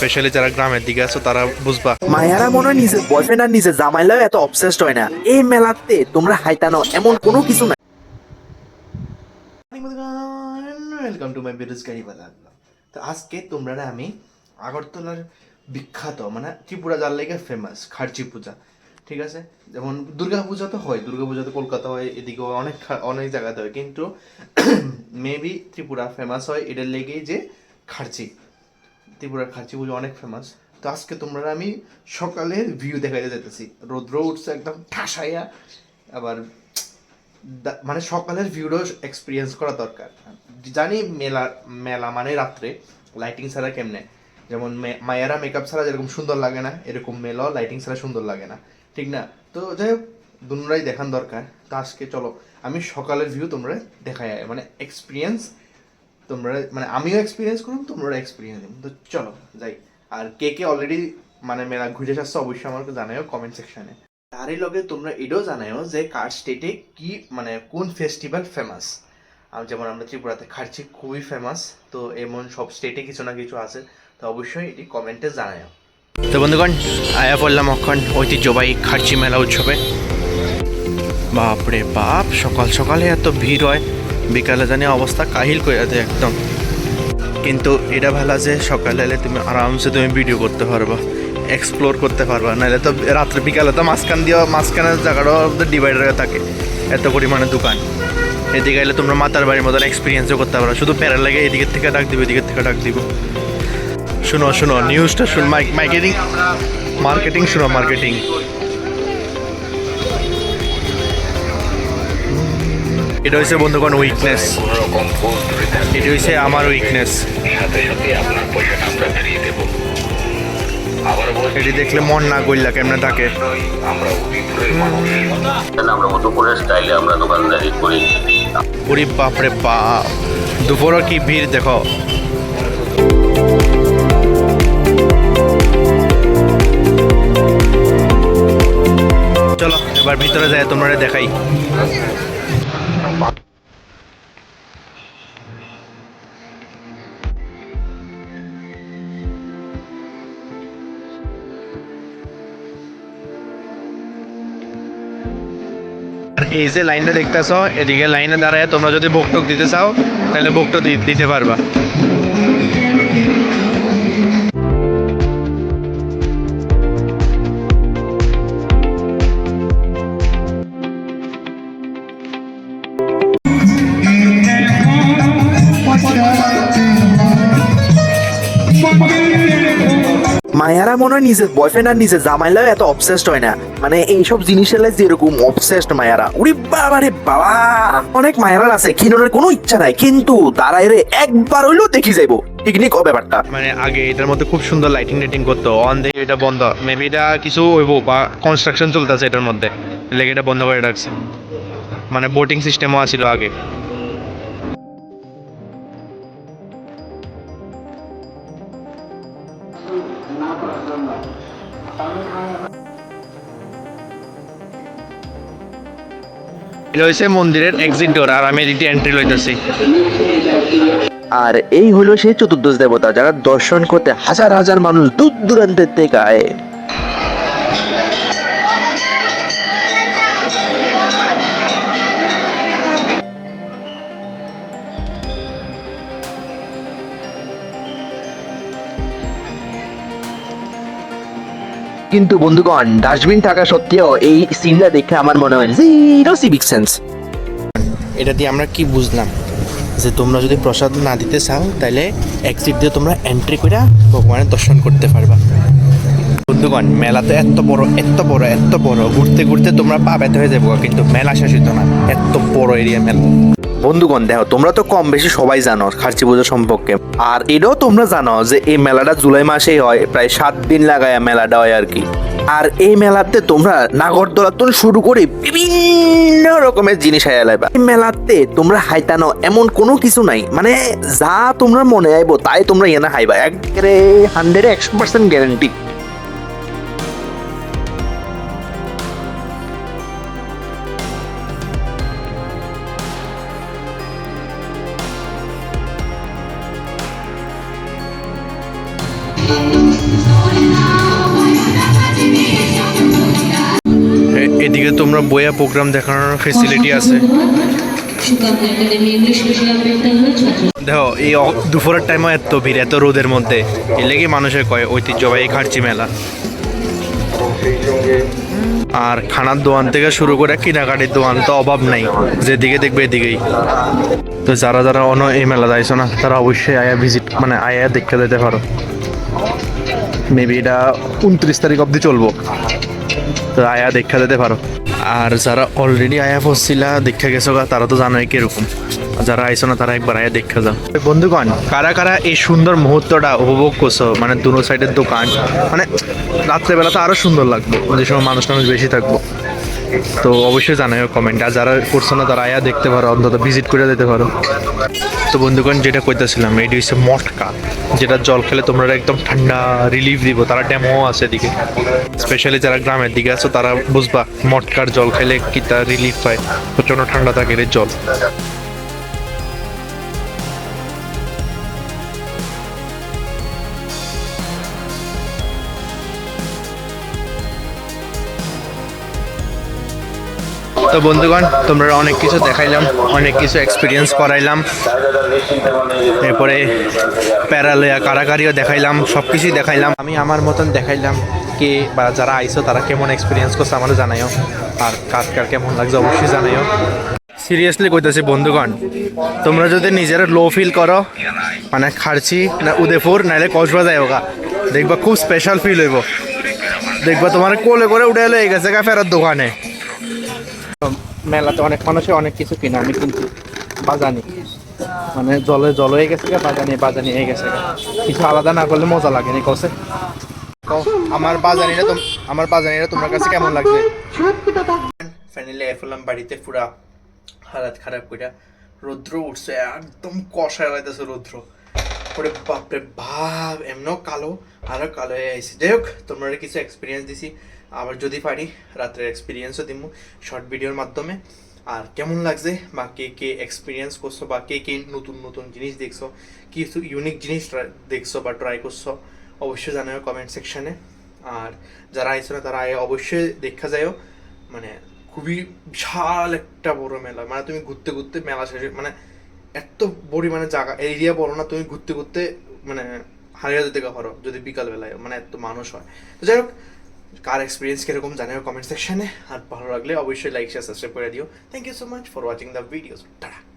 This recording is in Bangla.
স্পেশালি যারা গ্রামের দিকে আছো তারা বুঝবা। মায়ারা মনে হয় নিজের বয়ফ্রেন্ড আর নিজের জামাইলাও এত অবসেসড হয় না। এই মেলাতে তোমরা হাইতানো এমন কোনো কিছু নাই। ওয়েলকাম টু মাই বেরোজগারি বালা। তো আজকে তোমরা আমি আগরতলার বিখ্যাত মানে ত্রিপুরা যার লেগে ফেমাস খার্চি পূজা, ঠিক আছে? যেমন দুর্গা পূজা তো হয়, দুর্গা পূজা তো কলকাতা হয়, এদিকে অনেক অনেক জায়গাতে হয়, কিন্তু মেবি ত্রিপুরা ফেমাস হয় এটার লেগেই যে খার্চি, ত্রিপুরার খার্চি পুজো অনেক ফেমাস। তো আজকে তোমরা আমি সকালের ভিউ দেখাইতে যেতেছি, রৌদ্র উঠছে একদম ঠাসাইয়া, আবার মানে সকালের ভিউটাও এক্সপিরিয়েন্স করা দরকার। জানি মেলা মেলা মানে রাত্রে লাইটিং ছাড়া কেমনে, যেমন মায়েরা মেকআপ ছাড়া যেরকম সুন্দর লাগে না, এরকম মেলাও লাইটিং ছাড়া সুন্দর লাগে না, ঠিক না? তো যাই হোক, দুটোই দেখান দরকার। তো আজকে চলো আমি সকালের ভিউ তোমরা দেখাই, মানে এক্সপিরিয়েন্স তোমরা, মানে আমিও এক্সপিরিয়েন্স করুন, তোমরা এক্সপিরিয়েন্স দিন। তো চলো যাই। আর কে কে অলরেডি মানে মেলা ঘুরে আসছো অবশ্যই আমাকে জানাও কমেন্ট সেকশনে। তারই লগে তোমরা এটাও জানাও যে কার স্টেটে কি মানে কোন ফেস্টিভ্যাল ফেমাস। যেমন আমরা ত্রিপুরাতে খার্চি খুবই ফেমাস, তো এমন সব স্টেটে কিছু না কিছু আছে, তো অবশ্যই এটি কমেন্টে জানাও। তো বন্ধুগণ, আয়া পড়লাম এখন ঐতিহ্যবাহী খার্চি মেলা উৎসবে। বাপরে বাপ, সকাল সকালে এত ভিড় হয়, বিকালে জানি অবস্থা কাহিল করে দেয় একদম। কিন্তু এটা ভালো যে সকালে এলে তুমি আরামসে তুমি ভিডিও করতে পারবা, এক্সপ্লোর করতে পারবা। নাহলে তো রাত্রে বিকালে তো মাঝখানের জায়গাটাও ডিভাইডার হয়ে থাকে, এত পরিমাণে দোকান। এদিকে এলে তোমরা মাতার বাড়ির মতন এক্সপিরিয়েন্সও করতে পারো, শুধু প্যারা লাগে এদিকের থেকে ডাক দিব, এদিকের থেকে ডাক দিব। শুনো শুনো নিউজটা শুন, মার্কেটিং শুনো, মার্কেটিং। এটা হচ্ছে বন্ধুগণ উইকনেস, এটা হচ্ছে আমার উইকনেস। এটি দেখলে মন না গইলা কেমনে থাকে। আমরা মধুপুরের স্টাইলে আমরা দোকানদারি করি। ওরে বাপরে বাপ, দুপুরও কি ভিড় দেখো। চলো এবার ভিতরে যাই, তোমরা দেখাই। এই যে লাইনটা দেখতেছো, এদিকে লাইনে দাঁড়ায় তোমরা যদি ভোগ দিতে চাও তাহলে ভোগটা দিতে পারবা। মায়ারা মনে হয় নিজের বয়ফ্রেন্ড আর নিজের জামাইলাও এত অবসেসড হয় না। মানে এইসব জিনিসের যেরকম অবসেসড মায়ারা, উরি বাবা রে বাবা। অনেক মায়ারা আছে কিনোর কোনো ইচ্ছা নাই, কিন্তু তারা এর একবার হইলেও দেখি যাইবো পিকনিক ও ব্যাপারটা। মানে আগে এটার মধ্যে খুব সুন্দর লাইটিং করতো, অন দিয়ে এটা বন্ধ, মেবি এটা কিছু হইবো বা কনস্ট্রাকশন চলতেছে এটার মধ্যে, লেগে এটা বন্ধ করে রাখছে। মানে বোটিং সিস্টেমও আছিল আগে। এটা হচ্ছে মন্দিরের এক্সিট ডোর, আর আমি এদিকে এন্ট্রি লইতেছি। আর এই হলো সেই চতুর্দশ দেবতা যারা দর্শন করতে হাজার হাজার মানুষ দূর দূরান্তের থেকে আয়। কিন্তু বন্ধুগণ, ডাস্টবিন থাকা সত্ত্বেও এই সিনটা দেখে আমার মনে হয় জিরো সিভিক সেন্স। এটা দিয়ে আমরা কি বুঝলাম, যে তোমরা যদি প্রসাদ না দিতে চাও তাহলে এক্সিট দিয়ে তোমরা এন্ট্রি করে ভগবানের দর্শন করতে পারবা। বন্ধুগণ, মেলা তো এত বড় এত বড় এত বড়, ঘুরতে ঘুরতে তোমরা পা ব্যথা হয়ে যাবো, কিন্তু মেলা শেষ হইতো না, এত বড় এরিয়া মেলা। বন্ধুগণ দেখো, তোমরা তো কম বেশি সবাই জানো খার্চি পুজো সম্পর্কে, আর এটাও তোমরা জানো যে এই মেলাটা জুলাই মাসেই হয়, প্রায় 7 দিন লাগায় মেলাটা হয় আর কি। আর এই মেলাতে তোমরা নাগরদোলা তো শুরু করে বিভিন্ন রকমের জিনিস হাইলাইবা। এই মেলাতে তোমরা হাইতানো এমন কোনো কিছু নাই, মানে যা তোমরা মনে আইবো তাই তোমরা এনে হাইবা, একেবারে 100% গ্যারান্টি। এদিকে তোমরা বইয়া প্রোগ্রাম দেখানোর ফেসিলিটি আছে। দেখো এই দুপুরের টাইমও এত ভিড়, এত রোদের মধ্যে, এর লেগে মানুষের কয় ঐতিহ্যবাহী খার্চি মেলা। আর খানার দোকান থেকে শুরু করে কেনাকাটির দোকান তো অভাব নাই, যেদিকে দেখবে এদিকেই। তো যারা যারা অন্য এই মেলা যাইছো না, তারা অবশ্যই আয়া ভিজিট মানে আয়া দেখতে যেতে পারো। মেবি এটা 29 তারিখ অবধি চলবো, তো আয়া দেখা যেতে পারো। আর যারা অলরেডি আয়া পড়ছিলা দেখা গেছো গা, তারা তো জানোই কিরকম। যারা আইসো না তারা একবার আয়া দেখা যাও। বন্ধুগণ, কারা কারা এই সুন্দর মুহূর্তটা উপভোগ করছো, মানে দুনো সাইডের দোকান, মানে রাত্রেবেলা তো আরো সুন্দর লাগবে যে সময় মানুষ টানুষ বেশি থাকবো। তো অবশ্যই জানাও কমেন্ট। আর যারা করছো না তারা আয়া দেখতে পারো, অন্তত ভিজিট করে যেতে পারো। তো বন্ধুগণ, যেটা কইতেছিলাম, এটি হচ্ছে মটকা, যেটা জল খেলে তোমরা একদম ঠান্ডা রিলিফ দিব। তারা ড্যামও আছে এদিকে, স্পেশালি যারা গ্রামের দিকে আছো তারা বুঝবা মটকার জল খেলে কি তার রিলিফ পায়, প্রচন্ড ঠান্ডা থাকে এর জল। তো বন্ধুগণ, তোমরা অনেক কিছু দেখাইলাম, অনেক কিছু এক্সপিরিয়েন্স করাইলাম, এরপরে প্যারালয়া কারাকারিও দেখাইলাম, সব কিছুই দেখাইলাম। আমি আমার মতন দেখাইলাম, কে বা যারা আইসো তারা কেমন এক্সপিরিয়েন্স করছে আমাদের জানাইও, আর কার কার কেমন লাগছে অবশ্যই জানাইও। সিরিয়াসলি কইতেছি বন্ধুগণ, তোমরা যদি নিজেরা লো ফিল করো, মানে খার্চি না উদয়পুর নাইলে কক্সবাজার হোক, দেখবা খুব স্পেশাল ফিল হইব। দেখবা তোমার কোলে করে উঠে এলো এই গেছে গা ফেরার দোকানে। মেলাতে অনেক মানুষের অনেক কিছু কিনে, আমি কিন্তু বাজানি, মানে জল হয়ে গেছে গা, বাজানি হয়ে গেছে গা। কিছু আলাদা না করলে মজা লাগেনি কসে। আমার বাজানিরা তোমার কাছে কেমন লাগছে? ফাইনালি এফলাম বাড়িতে, পুরা হালাত খারাপ কইরা। রৌদ্র উঠছে, একদম কষায় লাগতেছে রৌদ্র। ওরে বাপরে বাপ, এমনও কালো, আরো কালো হয়ে আইসি। যাই হোক, তোমরা কিছু এক্সপিরিয়েন্স দিছি, আবার যদি পারি রাত্রের এক্সপিরিয়েন্সও দিব শর্ট ভিডিওর মাধ্যমে। আর কেমন লাগছে বা কে কে এক্সপিরিয়েন্স করছো, বা কে কে নতুন নতুন জিনিস দেখছো, কিছু ইউনিক জিনিস দেখছো বা ট্রাই করছো, অবশ্যই জানাও কমেন্ট সেকশনে। আর যারা আইছো না তারা অবশ্যই দেখা যায়ও, মানে খুবই বিশাল একটা বড় মেলা। মানে তুমি ঘুরতে ঘুরতে মেলা শেষে, মানে এত পরিমাণে জায়গা, এরিয়া বড় না, তুমি ঘুরতে ঘুরতে মানে হারিয়ে যেতে পারো যদি বিকালবেলায়, মানে এত মানুষ হয়। তো যাই হোক, কার এক্সপিরিয়েন্স কিরকম জানাও কমেন্ট সেকশনে। আর ভালো লাগলে অবশ্যই লাইক শেয়ার সাবস্ক্রাইব করে দিও। Thank you so much for watching the videos. Tata.